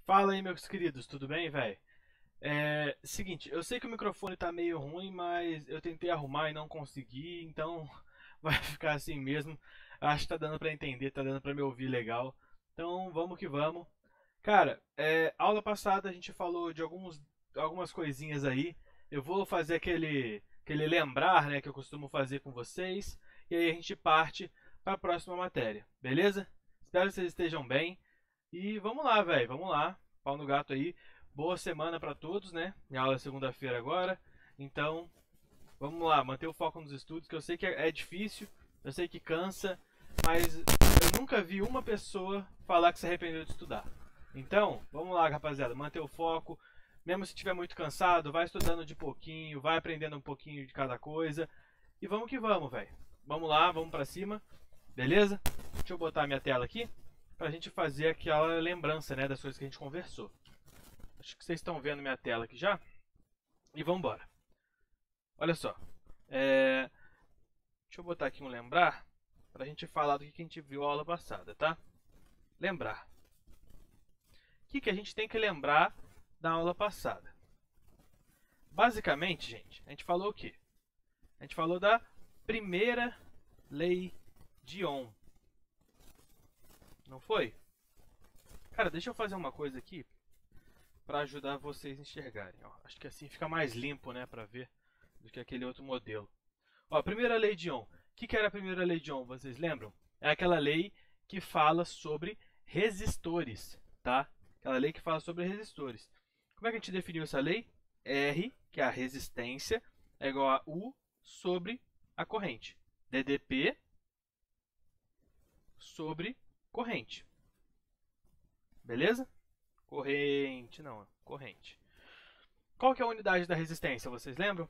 Fala aí, meus queridos, tudo bem, velho? Seguinte, eu sei que o microfone tá meio ruim, mas eu tentei arrumar e não consegui, então vai ficar assim mesmo. Acho que tá dando pra entender, tá dando pra me ouvir legal. Então vamos que vamos. Cara, aula passada a gente falou de algumas coisinhas aí. Eu vou fazer aquele lembrar, né, que eu costumo fazer com vocês. E aí a gente parte para a próxima matéria, beleza? Espero que vocês estejam bem. E vamos lá, velho, vamos lá. Pau no gato aí. Boa semana pra todos, né? Minha aula é segunda-feira agora. Então, vamos lá, manter o foco nos estudos, que eu sei que é difícil, eu sei que cansa, mas eu nunca vi uma pessoa falar que se arrependeu de estudar. Então, vamos lá, rapaziada, manter o foco. Mesmo se estiver muito cansado, vai estudando de pouquinho, vai aprendendo um pouquinho de cada coisa. E vamos que vamos, velho. Vamos lá, vamos pra cima. Beleza? Deixa eu botar minha tela aqui pra gente fazer aquela lembrança, né, das coisas que a gente conversou. Acho que vocês estão vendo minha tela aqui já. E vamos embora. Olha só. Deixa eu botar aqui um lembrar pra gente falar do que a gente viu a aula passada, tá? Lembrar. O que a gente tem que lembrar da aula passada? Basicamente, gente, a gente falou o quê? A gente falou da primeira lei de Ohm. Não foi? Cara, deixa eu fazer uma coisa aqui para ajudar vocês a enxergarem. Ó, acho que assim fica mais limpo, né, para ver do que aquele outro modelo. Ó, a primeira lei de Ohm. O que era a primeira lei de Ohm? Vocês lembram? É aquela lei que fala sobre resistores, tá? Aquela lei que fala sobre resistores. Como é que a gente definiu essa lei? R, que é a resistência, é igual a U sobre a corrente. DDP sobre corrente. Beleza? Corrente, não, corrente. Qual que é a unidade da resistência, vocês lembram?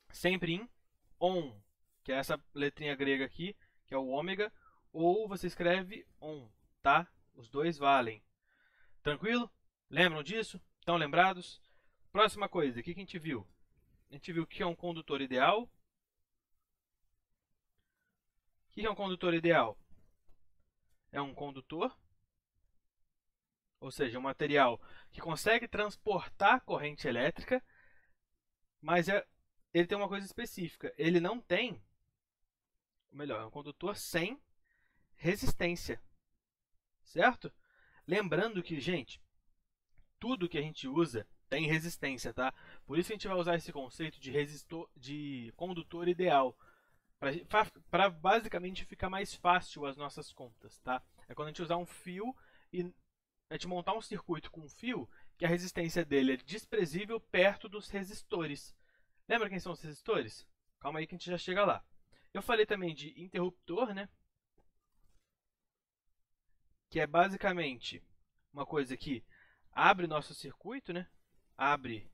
Sempre em ohm, que é essa letrinha grega aqui, que é o ômega, ou você escreve ohm, tá? Os dois valem. Tranquilo? Lembram disso? Estão lembrados? Próxima coisa, o que a gente viu? A gente viu que é um condutor ideal. O que é um condutor ideal? É um condutor, ou seja, um material que consegue transportar corrente elétrica, mas ele tem uma coisa específica. Ele não tem, ou melhor, é um condutor sem resistência, certo? Lembrando que, gente, tudo que a gente usa tem resistência, tá? Por isso a gente vai usar esse conceito de condutor ideal, para basicamente ficar mais fácil as nossas contas, tá? É quando a gente usar um fio e a gente montar um circuito com um fio que a resistência dele é desprezível perto dos resistores. Lembra quem são os resistores? Calma aí que a gente já chega lá. Eu falei também de interruptor, né? Que é basicamente uma coisa que abre nosso circuito, né? Abre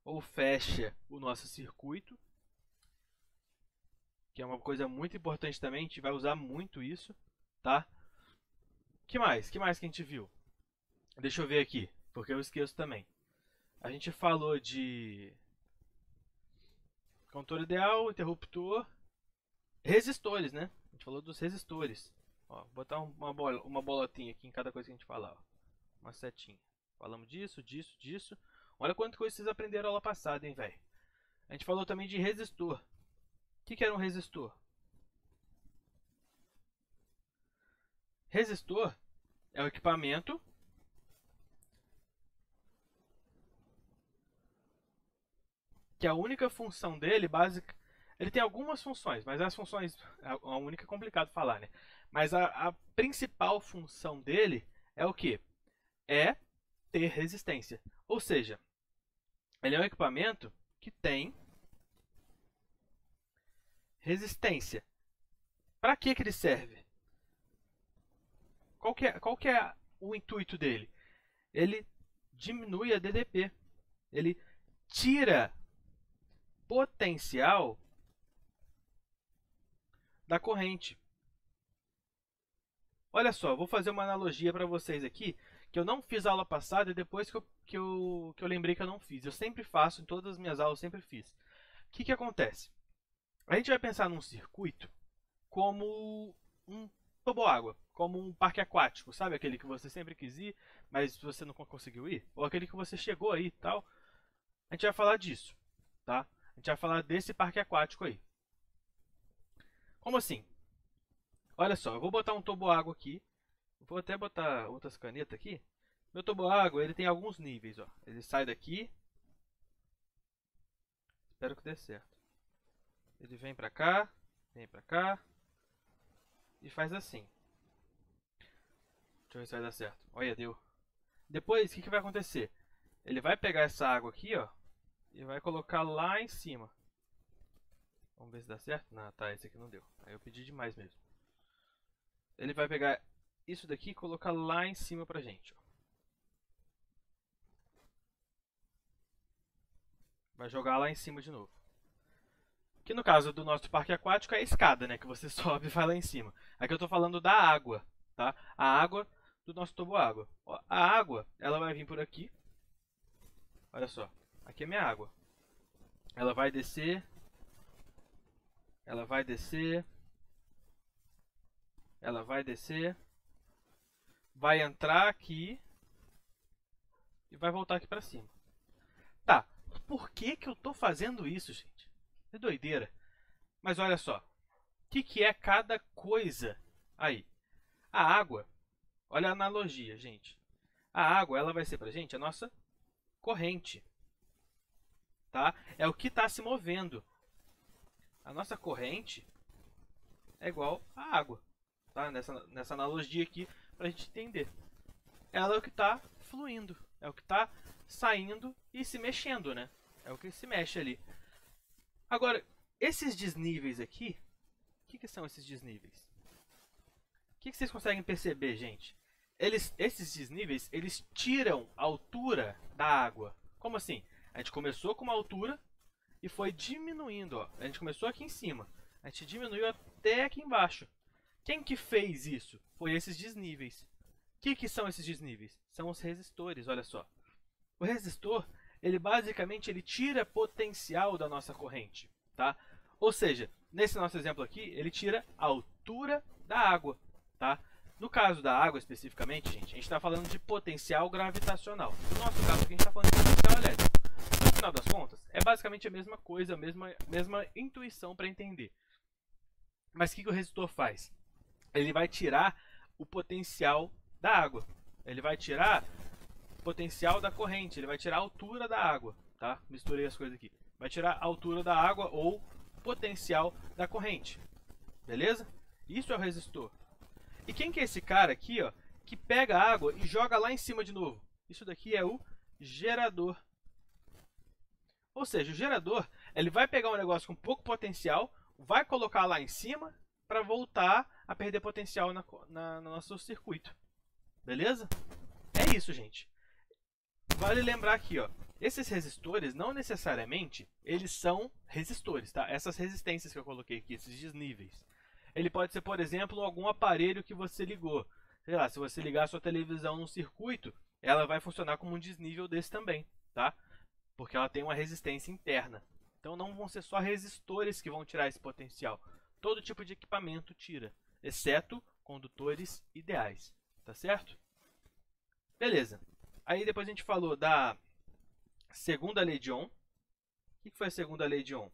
ou fecha o nosso circuito, que é uma coisa muito importante também, a gente vai usar muito isso, tá? Que mais? Que mais que a gente viu? Deixa eu ver aqui, porque eu esqueço também. A gente falou de condutor ideal, interruptor, resistores, né? A gente falou dos resistores. Ó, vou botar uma bolotinha aqui em cada coisa que a gente falar, ó. Uma setinha. Falamos disso, disso, disso. Olha quanto coisa vocês aprenderam na aula passada, hein, velho. A gente falou também de resistor. O que era um resistor? Resistor é o equipamento que a única função dele, básica, ele tem algumas funções, mas as funções, a única é complicado falar, né? Mas a principal função dele é o que? É ter resistência. Ou seja, ele é um equipamento que tem resistência. Para que ele serve? Qual que é o intuito dele? Ele diminui a DDP. Ele tira potencial da corrente. Olha só, vou fazer uma analogia para vocês aqui, que eu não fiz a aula passada e depois que eu lembrei que eu não fiz. Eu sempre faço, em todas as minhas aulas, eu sempre fiz. O que acontece? A gente vai pensar num circuito como um toboágua. como um parque aquático, sabe aquele que você sempre quis ir, mas você não conseguiu ir? Ou aquele que você chegou aí e tal. A gente vai falar disso, tá? A gente vai falar desse parque aquático aí. Como assim? Olha só, eu vou botar um toboágua aqui. Vou até botar outras canetas aqui. Meu toboágua, ele tem alguns níveis, ó. Ele sai daqui. Espero que dê certo. Ele vem pra cá e faz assim. Deixa eu ver se vai dar certo. Olha, deu. Depois, o que vai acontecer? Ele vai pegar essa água aqui, ó, e vai colocar lá em cima. Vamos ver se dá certo? Não, tá, esse aqui não deu. Aí eu pedi demais mesmo. Ele vai pegar isso daqui e colocar lá em cima pra gente, ó. Vai jogar lá em cima de novo. Que no caso do nosso parque aquático é a escada, né? Que você sobe e vai lá em cima. Aqui eu tô falando da água, tá? A água do nosso toboágua. A água, ela vai vir por aqui. Olha só, aqui é minha água. Ela vai descer. Ela vai descer. Ela vai descer. Vai entrar aqui. E vai voltar aqui pra cima. Tá, por que que eu tô fazendo isso, gente? É doideira. Mas olha só. O que é cada coisa aí? A água, olha a analogia, gente. A água, ela vai ser pra gente a nossa corrente. Tá? É o que está se movendo. A nossa corrente é igual à água. Tá? Nessa analogia aqui, pra gente entender. Ela é o que está fluindo. É o que está saindo e se mexendo, né? É o que se mexe ali. Agora, esses desníveis aqui, o que são esses desníveis? O que vocês conseguem perceber, gente? Esses desníveis, eles tiram a altura da água. Como assim? A gente começou com uma altura e foi diminuindo. Ó. A gente começou aqui em cima. A gente diminuiu até aqui embaixo. Quem que fez isso? Foi esses desníveis. O que são esses desníveis? São os resistores, olha só. O resistor, ele basicamente ele tira potencial da nossa corrente. Tá? Ou seja, nesse nosso exemplo aqui, ele tira a altura da água. Tá? No caso da água especificamente, gente, a gente está falando de potencial gravitacional. No nosso caso aqui, a gente está falando de potencial elétrico. No final das contas, é basicamente a mesma coisa, a mesma intuição para entender. Mas o que o resistor faz? Ele vai tirar o potencial da água. Ele vai tirar o potencial da corrente. Ele vai tirar a altura da água. Tá? Misturei as coisas aqui. Vai tirar a altura da água ou potencial da corrente. Beleza? Isso é o resistor. E quem que é esse cara aqui, ó, que pega a água e joga lá em cima de novo? Isso daqui é o gerador. Ou seja, o gerador, ele vai pegar um negócio com pouco potencial, vai colocar lá em cima para voltar a perder potencial no nosso circuito. Beleza? É isso, gente. Vale lembrar aqui, ó, esses resistores, não necessariamente, eles são resistores, tá? Essas resistências que eu coloquei aqui, esses desníveis. Ele pode ser, por exemplo, algum aparelho que você ligou. Sei lá, se você ligar a sua televisão num circuito, ela vai funcionar como um desnível desse também, tá? Porque ela tem uma resistência interna. Então não vão ser só resistores que vão tirar esse potencial. Todo tipo de equipamento tira, exceto condutores ideais, tá certo? Beleza. Aí depois a gente falou da segunda lei de Ohm. O que foi a segunda lei de Ohm?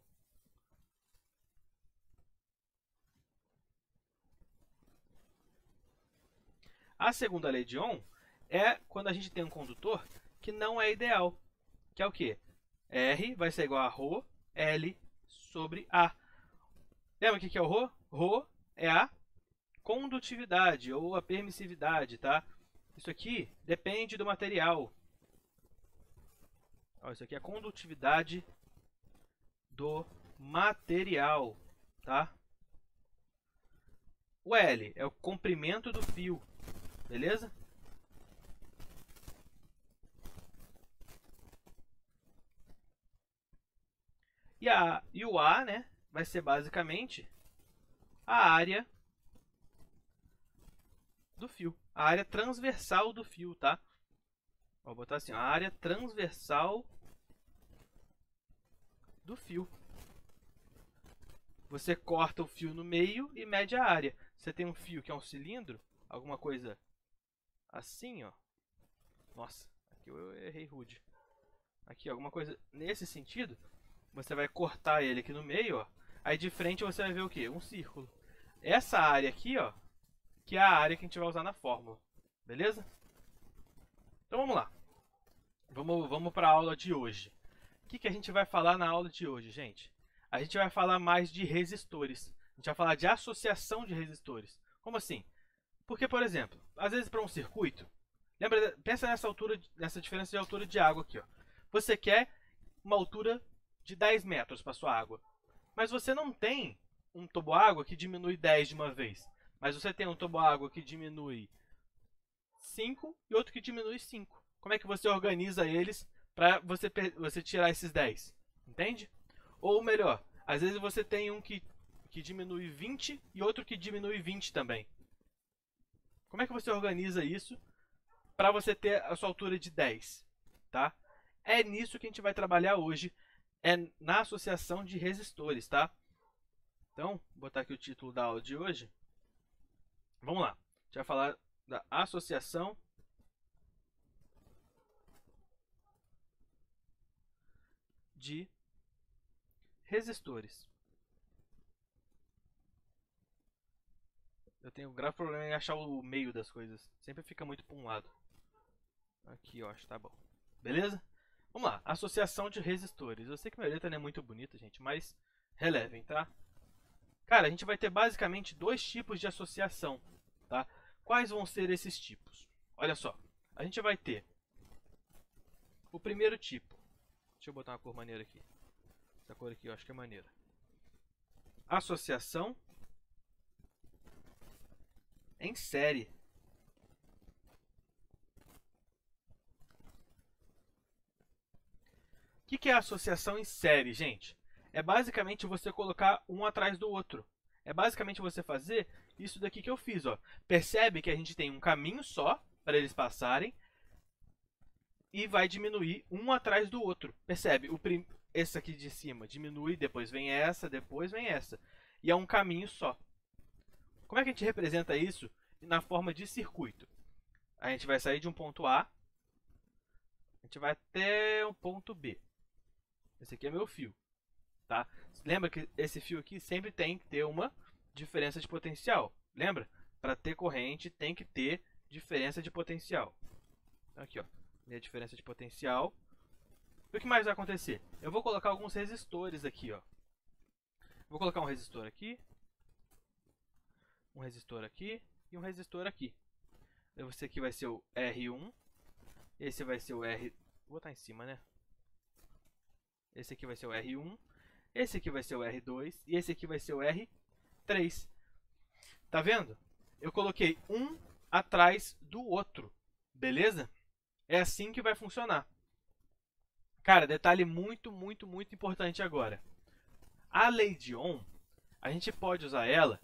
A segunda lei de Ohm é quando a gente tem um condutor que não é ideal. Que é o quê? R vai ser igual a ρ L sobre A. Lembra o que é o ρ? ρ é a condutividade ou a permissividade, tá? Isso aqui depende do material. Ó, isso aqui é a condutividade do material, tá? O L é o comprimento do fio, beleza? E o A, né, vai ser basicamente a área do fio, a área transversal do fio, tá? Vou botar assim, a área transversal do fio. Você corta o fio no meio e mede a área. Você tem um fio que é um cilindro, alguma coisa assim, ó. Nossa, aqui eu errei rude. Aqui, alguma coisa nesse sentido. Você vai cortar ele aqui no meio, ó. Aí de frente você vai ver o quê? Um círculo. Essa área aqui, ó, que é a área que a gente vai usar na fórmula. Beleza? Então vamos lá. Vamos para a aula de hoje. O que a gente vai falar na aula de hoje, gente? A gente vai falar mais de resistores. A gente vai falar de associação de resistores. Como assim? Porque, por exemplo, às vezes para um circuito, pensa nessa diferença de altura de água aqui, ó. Você quer uma altura de 10 metros para sua água, mas você não tem um toboágua que diminui 10 de uma vez, mas você tem um toboágua que diminui 5 e outro que diminui 5. Como é que você organiza eles para você tirar esses 10? Entende? Ou melhor, às vezes você tem um que diminui 20 e outro que diminui 20 também. Como é que você organiza isso para você ter a sua altura de 10? Tá? É nisso que a gente vai trabalhar hoje, é na associação de resistores, tá? Então, vou botar aqui o título da aula de hoje. Vamos lá, a gente vai falar da associação de resistores. Eu tenho um grave problema em achar o meio das coisas. Sempre fica muito para um lado. Aqui, ó, acho que tá bom. Beleza? Vamos lá. Associação de resistores. Eu sei que minha letra não é muito bonita, gente, mas relevem, tá? Cara, a gente vai ter basicamente dois tipos de associação, tá? Quais vão ser esses tipos? Olha só. A gente vai ter o primeiro tipo. Deixa eu botar uma cor maneira aqui. Essa cor aqui eu acho que é maneira. Associação em série. O que é a associação em série, gente? É basicamente você colocar um atrás do outro. É basicamente você fazer isso daqui que eu fiz, ó. Percebe que a gente tem um caminho só para eles passarem e vai diminuir um atrás do outro. Percebe? Esse aqui de cima diminui, depois vem essa, depois vem essa. E é um caminho só. Como é que a gente representa isso na forma de circuito? A gente vai sair de um ponto A, a gente vai até um ponto B. Esse aqui é meu fio, tá? Lembra que esse fio aqui sempre tem que ter uma diferença de potencial. Lembra? Para ter corrente tem que ter diferença de potencial. Aqui, ó, minha diferença de potencial. E o que mais vai acontecer? Eu vou colocar alguns resistores aqui, ó. Vou colocar um resistor aqui e um resistor aqui. Esse aqui vai ser o R1, esse vai ser o R... Vou botar em cima, né? Esse aqui vai ser o R1, esse aqui vai ser o R2 e esse aqui vai ser o R3. Tá vendo? Eu coloquei um atrás do outro, beleza? É assim que vai funcionar. Cara, detalhe muito importante agora. A lei de Ohm, a gente pode usar ela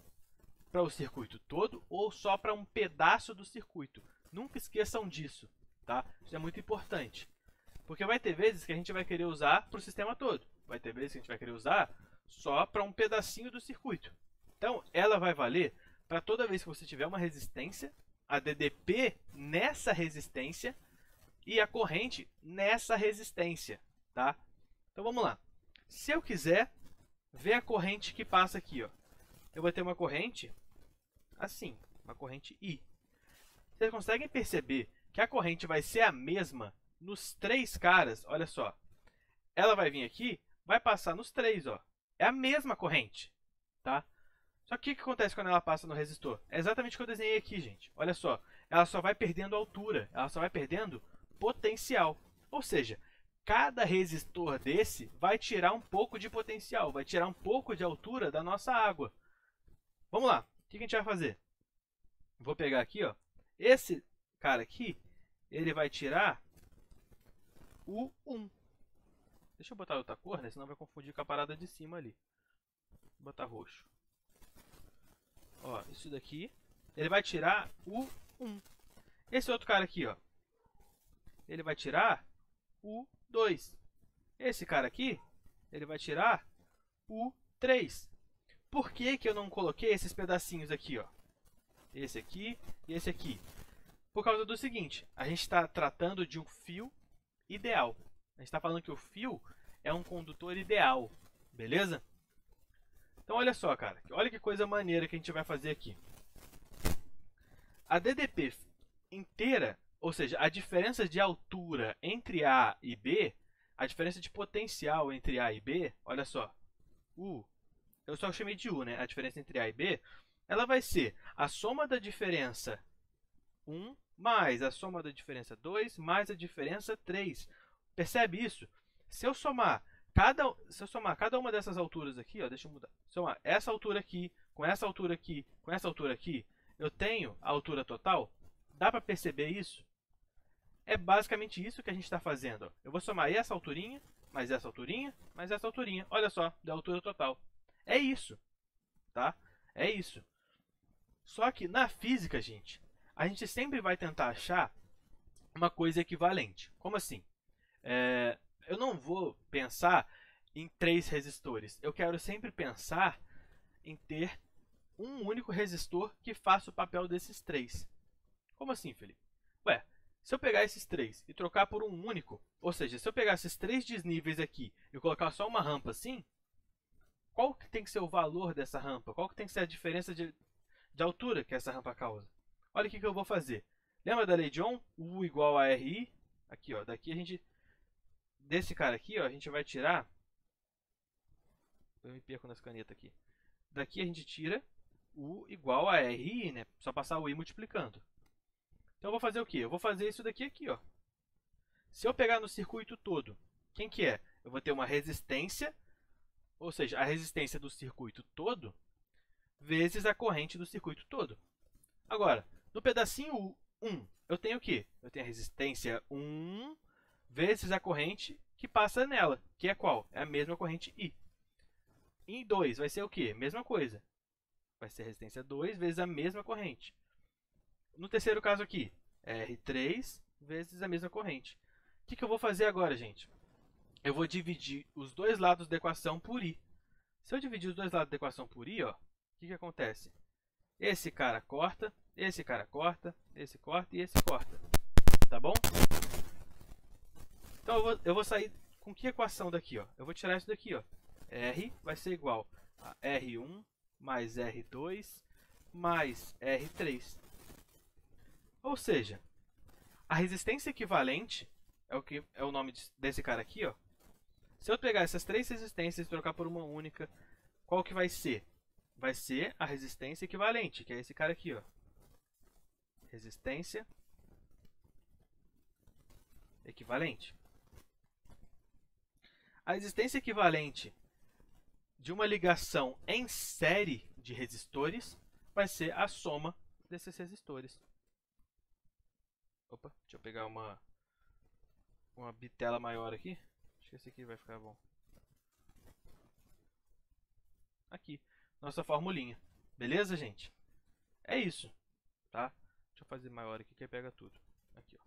para o circuito todo ou só para um pedaço do circuito. Nunca esqueçam disso, tá? Isso é muito importante. Porque vai ter vezes que a gente vai querer usar para o sistema todo. Vai ter vezes que a gente vai querer usar só para um pedacinho do circuito. Então, ela vai valer para toda vez que você tiver uma resistência, a DDP nessa resistência e a corrente nessa resistência, tá? Então, vamos lá. Se eu quiser ver a corrente que passa aqui, ó, eu vou ter uma corrente assim, uma corrente I. Vocês conseguem perceber que a corrente vai ser a mesma nos três caras? Olha só. Ela vai vir aqui, vai passar nos três, ó. É a mesma corrente, tá? Só que o que acontece quando ela passa no resistor? É exatamente o que eu desenhei aqui, gente. Olha só. Ela só vai perdendo altura, ela só vai perdendo potencial. Ou seja, cada resistor desse vai tirar um pouco de potencial, vai tirar um pouco de altura da nossa água. Vamos lá. O que a gente vai fazer? Vou pegar aqui, ó. Esse cara aqui, ele vai tirar o 1. Deixa eu botar outra cor, né? Senão vai confundir com a parada de cima ali. Vou botar roxo. Ó, isso daqui, ele vai tirar o 1. Esse outro cara aqui, ó, ele vai tirar o 2. Esse cara aqui, ele vai tirar o 3. Por que eu não coloquei esses pedacinhos aqui, ó? esse aqui e esse aqui. Por causa do seguinte, a gente está tratando de um fio ideal. A gente está falando que o fio é um condutor ideal, beleza? Então olha só, cara, olha que coisa maneira que a gente vai fazer aqui. A DDP inteira, ou seja, a diferença de altura entre A e B, a diferença de potencial entre A e B, olha só, U, eu só chamei de U, né? A diferença entre A e B, ela vai ser a soma da diferença 1 mais a soma da diferença 2 mais a diferença 3. Percebe isso? Se eu somar cada uma dessas alturas aqui, ó, deixa eu mudar. Somar essa altura aqui, com essa altura aqui, com essa altura aqui, eu tenho a altura total. Dá para perceber isso? É basicamente isso que a gente está fazendo. Ó. Eu vou somar essa alturinha, mais essa alturinha, mais essa alturinha. Olha só, da altura total. É isso, tá? É isso. Só que na física, gente, a gente sempre vai tentar achar uma coisa equivalente. Como assim? Eu não vou pensar em 3 resistores. Eu quero sempre pensar em ter um único resistor que faça o papel desses 3. Como assim, Felipe? Ué, se eu pegar esses 3 e trocar por um único, ou seja, se eu pegar esses 3 desníveis aqui e colocar só uma rampa assim, qual que tem que ser o valor dessa rampa? Qual que tem que ser a diferença de altura que essa rampa causa? Olha o que eu vou fazer. Lembra da lei de Ohm? U igual a RI. Aqui, ó. Daqui a gente... Desse cara aqui, ó, a gente vai tirar... Eu me perco nas canetas aqui. Daqui a gente tira U igual a RI, né? Só passar o I multiplicando. Então eu vou fazer o quê? Eu vou fazer isso daqui aqui, ó. Se eu pegar no circuito todo, quem que é? Eu vou ter uma resistência, ou seja, a resistência do circuito todo, vezes a corrente do circuito todo. Agora, no pedacinho 1, eu tenho o quê? Eu tenho a resistência 1 vezes a corrente que passa nela, que é qual? É a mesma corrente I. Em 2 vai ser o quê? Mesma coisa. Vai ser a resistência 2 vezes a mesma corrente. No terceiro caso aqui, é R3 vezes a mesma corrente. O que eu vou fazer agora, gente? Eu vou dividir os dois lados da equação por I. Se eu dividir os dois lados da equação por I, ó, o que acontece? Esse cara corta, esse cara corta, esse corta e esse corta. Tá bom? Então eu vou sair com que equação daqui? Ó? Eu vou tirar isso daqui. Ó. R vai ser igual a R1 mais R2 mais R3. Ou seja, a resistência equivalente é o nome desse cara aqui. Ó. Se eu pegar essas 3 resistências e trocar por uma única, qual que vai ser? Vai ser a resistência equivalente, que é esse cara aqui, ó. Resistência equivalente. A resistência equivalente de uma ligação em série de resistores vai ser a soma desses resistores. Opa, deixa eu pegar uma bitela maior aqui. Acho que esse aqui vai ficar bom. Aqui, nossa formulinha. Beleza, gente? É isso, tá? Deixa eu fazer maior aqui que aí pega tudo. Aqui, ó.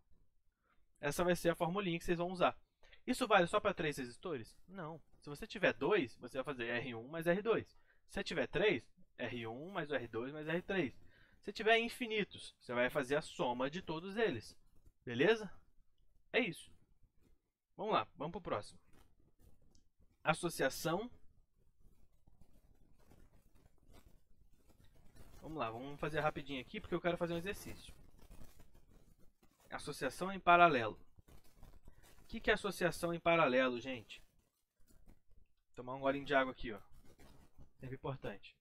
Essa vai ser a formulinha que vocês vão usar. Isso vale só para 3 resistores? Não. Se você tiver 2, você vai fazer R1 mais R2. Se você tiver 3, R1 mais R2 mais R3. Se tiver infinitos, você vai fazer a soma de todos eles. Beleza? É isso. Vamos lá, vamos para o próximo. Associação. Vamos lá, vamos fazer rapidinho aqui porque eu quero fazer um exercício. Associação em paralelo. O que é associação em paralelo, gente? Vou tomar um golinho de água aqui, ó. Sempre importante.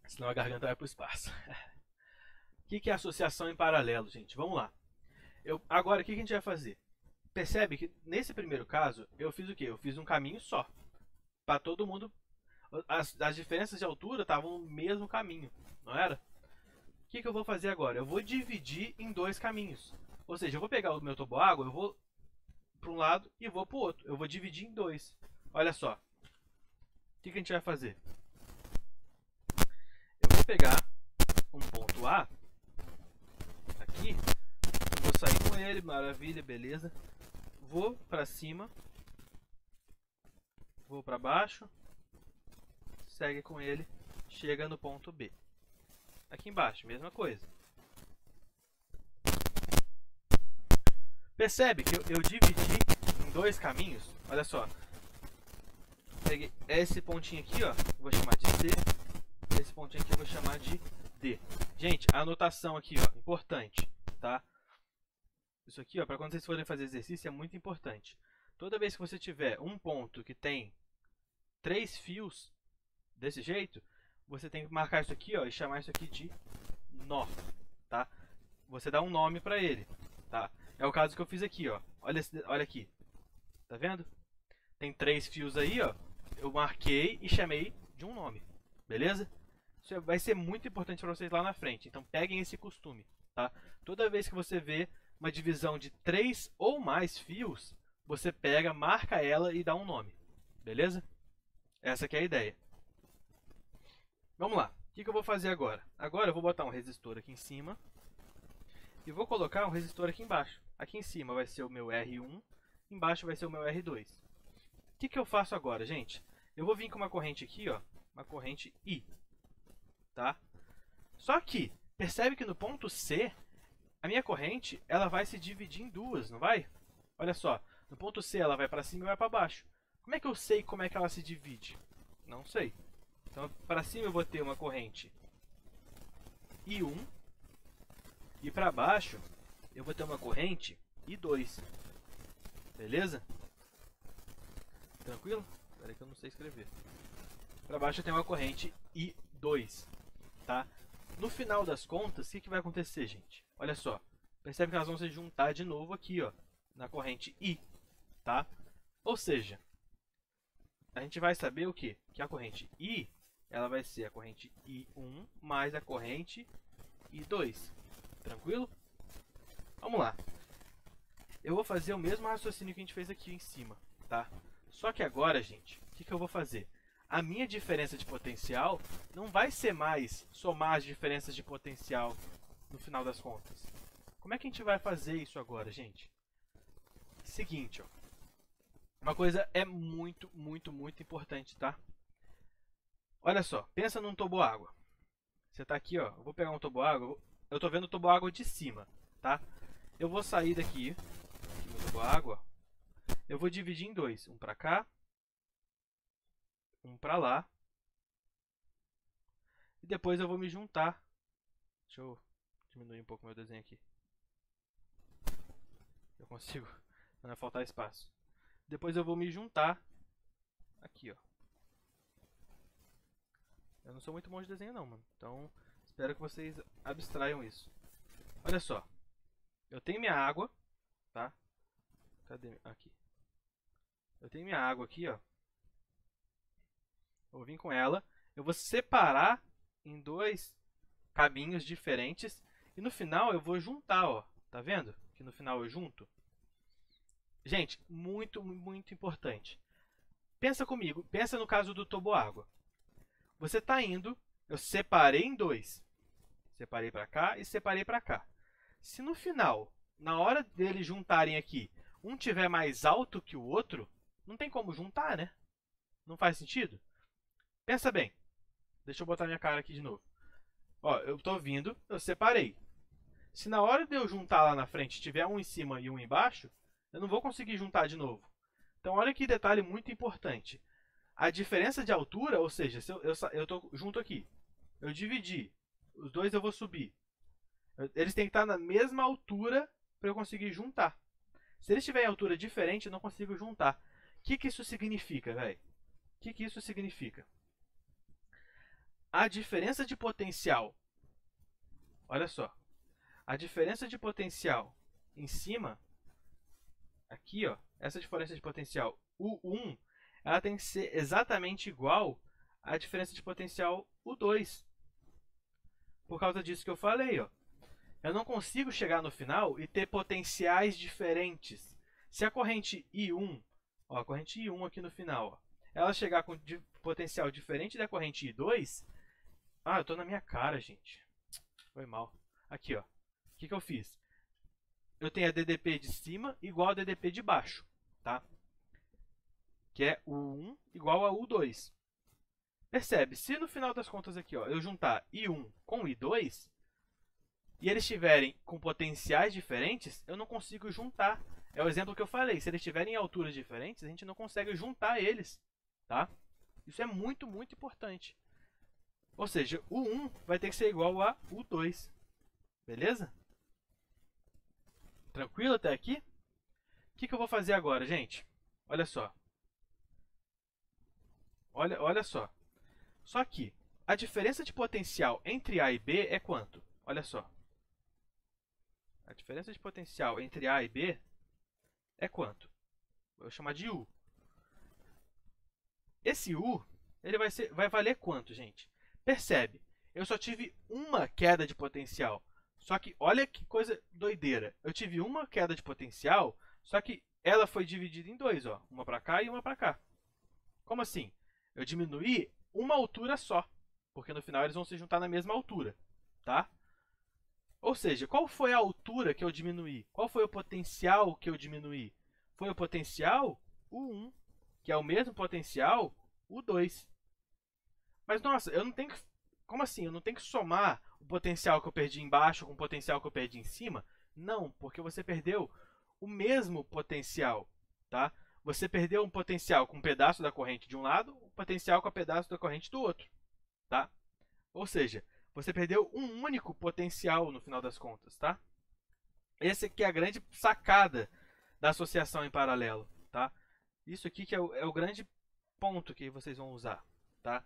Senão a garganta vai para o espaço. O que é associação em paralelo, gente? Vamos lá. Agora, o que a gente vai fazer? Percebe que nesse primeiro caso, eu fiz o quê? Eu fiz um caminho só. Para todo mundo. As diferenças de altura estavam no mesmo caminho, não era? O que eu vou fazer agora? Eu vou dividir em 2 caminhos. Ou seja, eu vou pegar o meu toboágua, eu vou para um lado e vou para o outro. Eu vou dividir em 2. Olha só. O que a gente vai fazer? Eu vou pegar um ponto A aqui. Vou sair com ele, maravilha, beleza. Vou para cima. Vou para baixo. Segue com ele. chega no ponto B. Aqui embaixo, mesma coisa. Percebe que eu dividi em dois caminhos? Olha só. Peguei esse pontinho aqui, ó, vou chamar de C. Esse pontinho aqui eu vou chamar de D. Gente, a anotação aqui, ó, importante, tá? Isso aqui, ó, para quando vocês forem fazer exercício é muito importante. Toda vez que você tiver um ponto que tem 3 fios desse jeito, você tem que marcar isso aqui, ó, e chamar isso aqui de nó, tá? Você dá um nome para ele, tá? É o caso que eu fiz aqui, ó. Olha aqui. Tá vendo? Tem 3 fios aí, ó. Eu marquei e chamei de um nome. Beleza? Isso vai ser muito importante para vocês lá na frente. Então peguem esse costume, tá? Toda vez que você vê uma divisão de 3 ou mais fios, você pega, marca ela e dá um nome. Beleza? Essa que é a ideia. Vamos lá. O que eu vou fazer agora? Agora eu vou botar um resistor aqui em cima. E vou colocar um resistor aqui embaixo. Aqui em cima vai ser o meu R1, embaixo vai ser o meu R2. O que eu faço agora, gente? Eu vou vir com uma corrente aqui, ó, uma corrente I, tá? Só que, percebe que no ponto C, a minha corrente, ela vai se dividir em duas, não vai? Olha só, no ponto C ela vai para cima e vai para baixo. Como é que eu sei como é que ela se divide? Não sei. Então, para cima eu vou ter uma corrente I1, e para baixo eu vou ter uma corrente I2. Beleza? Tranquilo? Espera aí que eu não sei escrever. Para baixo eu tenho uma corrente I2. Tá? No final das contas, o que vai acontecer, gente? Olha só. Percebe que elas vão se juntar de novo aqui, ó, na corrente I. Tá? Ou seja, a gente vai saber o quê? Que a corrente I, ela vai ser a corrente I1 mais a corrente I2. Tranquilo? Vamos lá. Eu vou fazer o mesmo raciocínio que a gente fez aqui em cima, tá? Só que agora, gente, o que eu vou fazer? A minha diferença de potencial não vai ser mais somar as diferenças de potencial no final das contas. Como é que a gente vai fazer isso agora, gente? Seguinte, ó. Uma coisa é muito, muito, muito importante, tá? Olha só, pensa num toboágua. Você tá aqui, ó. Eu vou pegar um toboágua. Eu tô vendo o toboágua de cima, tá? Eu vou sair daqui, no toboágua. Eu vou dividir em dois, um para cá, um para lá. E depois eu vou me juntar. Deixa eu diminuir um pouco meu desenho aqui. Eu consigo, não vai faltar espaço. Depois eu vou me juntar aqui, ó. Eu não sou muito bom de desenho não, mano. Então, espero que vocês abstraiam isso. Olha só. Eu tenho minha água, tá? Cadê? Aqui. Eu tenho minha água aqui, ó. Eu vou vir com ela. Eu vou separar em dois caminhos diferentes. E no final eu vou juntar, ó. Tá vendo? Que no final eu junto. Gente, muito, muito importante. Pensa comigo. Pensa no caso do toboágua. Você está indo. Eu separei em dois. Separei para cá e separei para cá. Se no final, na hora deles juntarem aqui, um tiver mais alto que o outro, não tem como juntar, né? Não faz sentido? Pensa bem. Deixa eu botar minha cara aqui de novo. Ó, eu estou vindo, eu separei. Se na hora de eu juntar lá na frente tiver um em cima e um embaixo, eu não vou conseguir juntar de novo. Então olha que detalhe muito importante. A diferença de altura, ou seja, se eu estou junto aqui, eu dividi, os dois eu vou subir. Eles têm que estar na mesma altura para eu conseguir juntar. Se eles estiverem em altura diferente, eu não consigo juntar. O que isso significa, velho? O que isso significa? A diferença de potencial, olha só, a diferença de potencial em cima, aqui, ó, essa diferença de potencial U1, ela tem que ser exatamente igual à diferença de potencial U2. Por causa disso que eu falei, ó. Eu não consigo chegar no final e ter potenciais diferentes. Se a corrente I1, ó, a corrente I1 aqui no final, ó, ela chegar com potencial diferente da corrente I2, eu tô na minha cara, gente. Foi mal. Aqui, ó. O que eu fiz? Eu tenho a DDP de cima igual a DDP de baixo, tá? Que é U1 igual a U2. Percebe, se no final das contas aqui, ó, eu juntar I1 com I2, e eles estiverem com potenciais diferentes, eu não consigo juntar. É o exemplo que eu falei, se eles estiverem em alturas diferentes, a gente não consegue juntar eles, tá? Isso é muito, muito importante. Ou seja, o 1 vai ter que ser igual a U2, beleza? Tranquilo até aqui? O que eu vou fazer agora, gente? Olha só. Olha só. Só que a diferença de potencial entre A e B é quanto? Olha só. A diferença de potencial entre A e B é quanto? Vou chamar de U. Esse U, ele vai valer quanto, gente? Percebe, eu só tive uma queda de potencial. Só que olha que coisa doideira. Eu tive uma queda de potencial, só que ela foi dividida em dois, ó, uma para cá e uma para cá. Como assim? Eu diminuí uma altura só, porque no final eles vão se juntar na mesma altura, tá? Ou seja, qual foi a altura que eu diminuí? Qual foi o potencial que eu diminuí? Foi o potencial U1, que é o mesmo potencial U2. Mas, nossa, eu não tenho que... Como assim? Eu não tenho que somar o potencial que eu perdi embaixo com o potencial que eu perdi em cima? Não, porque você perdeu o mesmo potencial, tá? Você perdeu um potencial com um pedaço da corrente de um lado, um potencial com um pedaço da corrente do outro, tá? Ou seja, você perdeu um único potencial no final das contas, tá? Essa aqui é a grande sacada da associação em paralelo, tá? Isso aqui que é o grande ponto que vocês vão usar, tá?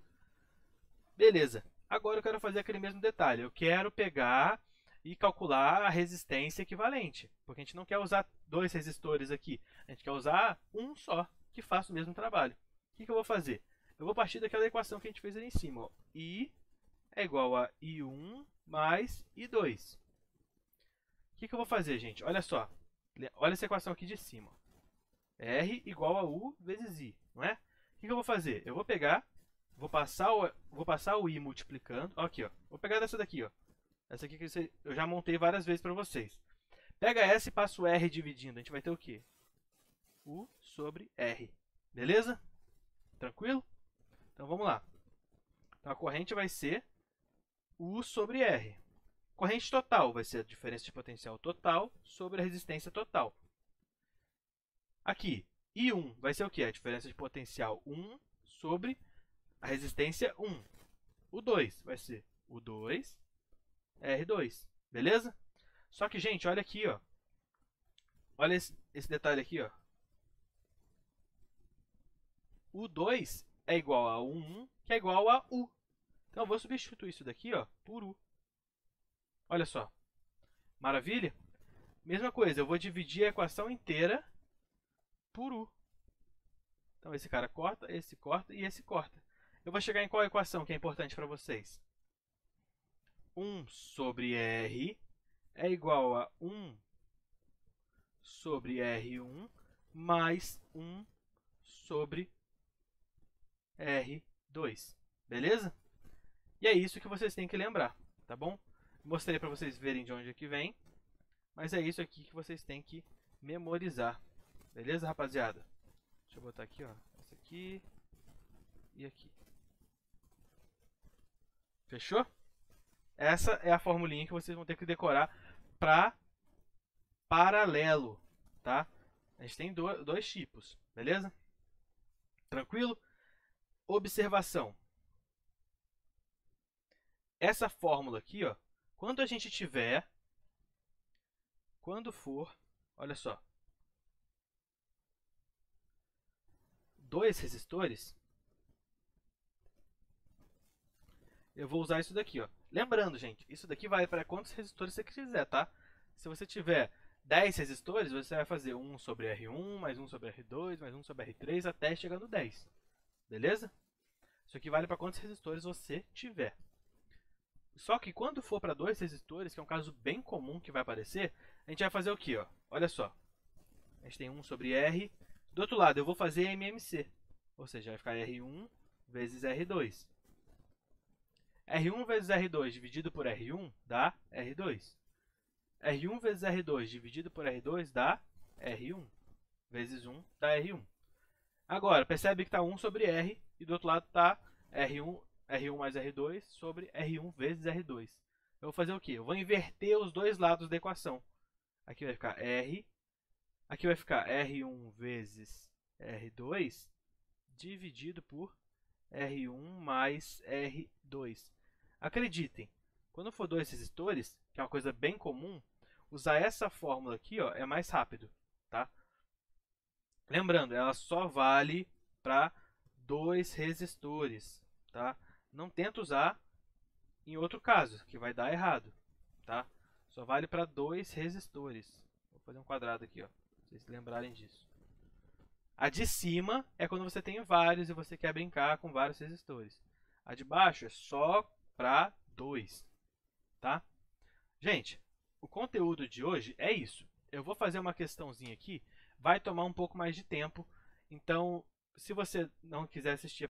Beleza. Agora eu quero fazer aquele mesmo detalhe. Eu quero pegar e calcular a resistência equivalente, porque a gente não quer usar dois resistores aqui. A gente quer usar um só, que faça o mesmo trabalho. O que eu vou fazer? Eu vou partir daquela equação que a gente fez ali em cima. Ó. I é igual a I1 mais I2. O que eu vou fazer, gente? Olha só. Olha essa equação aqui de cima. R igual a U vezes I, não é? O que eu vou fazer? Eu vou pegar, vou passar o I multiplicando. Ó, aqui, ó. Vou pegar dessa daqui, ó. Essa aqui que eu já montei várias vezes para vocês. Pega essa e passa o R dividindo. A gente vai ter o quê? U sobre R. Beleza? Tranquilo? Então vamos lá. Então a corrente vai ser U sobre R. Corrente total vai ser a diferença de potencial total sobre a resistência total. Aqui, I1 vai ser o quê? A diferença de potencial 1 sobre a resistência 1. O 2 vai ser o 2, R2. Beleza? Só que, gente, olha aqui, ó. Olha esse detalhe aqui, ó. O 2 é igual a 1, que é igual a U. Então, eu vou substituir isso daqui, ó, por U. Olha só. Maravilha? Mesma coisa, eu vou dividir a equação inteira por U. Então, esse cara corta, esse corta e esse corta. Eu vou chegar em qual equação que é importante para vocês? 1 sobre R é igual a 1 sobre R1 mais 1 sobre R2. Beleza? E é isso que vocês têm que lembrar, tá bom? Mostrei para vocês verem de onde é que vem, mas é isso aqui que vocês têm que memorizar. Beleza, rapaziada? Deixa eu botar aqui, ó. Essa aqui e aqui. Fechou? Essa é a formulinha que vocês vão ter que decorar para paralelo, tá? A gente tem dois tipos, beleza? Tranquilo? Observação. Essa fórmula aqui, ó, quando a gente tiver, quando for, olha só, dois resistores, eu vou usar isso daqui, ó. Lembrando, gente, isso daqui vai para quantos resistores você quiser, tá? Se você tiver 10 resistores, você vai fazer 1 sobre R1, mais 1 sobre R2, mais 1 sobre R3, até chegar no 10. Beleza? Isso aqui vale para quantos resistores você tiver. Só que quando for para dois resistores, que é um caso bem comum que vai aparecer, a gente vai fazer o quê? Ó? Olha só. A gente tem 1 sobre R. Do outro lado, eu vou fazer MMC. Ou seja, vai ficar R1 vezes R2. R1 vezes R2 dividido por R1 dá R2. R1 vezes R2 dividido por R2 dá R1. Vezes 1 dá R1. Agora, percebe que está 1 sobre R e do outro lado está R1 mais R2 sobre R1 vezes R2. Eu vou fazer o quê? Eu vou inverter os dois lados da equação. Aqui vai ficar R, aqui vai ficar R1 vezes R2 dividido por R1 mais R2. Acreditem, quando for dois resistores, que é uma coisa bem comum, usar essa fórmula aqui, ó, é mais rápido, tá? Lembrando, ela só vale para dois resistores, tá? Não tenta usar em outro caso, que vai dar errado, tá? Só vale para dois resistores. Vou fazer um quadrado aqui, ó, pra vocês se lembrarem disso. A de cima é quando você tem vários e você quer brincar com vários resistores. A de baixo é só para dois, tá? Gente, o conteúdo de hoje é isso. Eu vou fazer uma questãozinha aqui, vai tomar um pouco mais de tempo, então se você não quiser assistir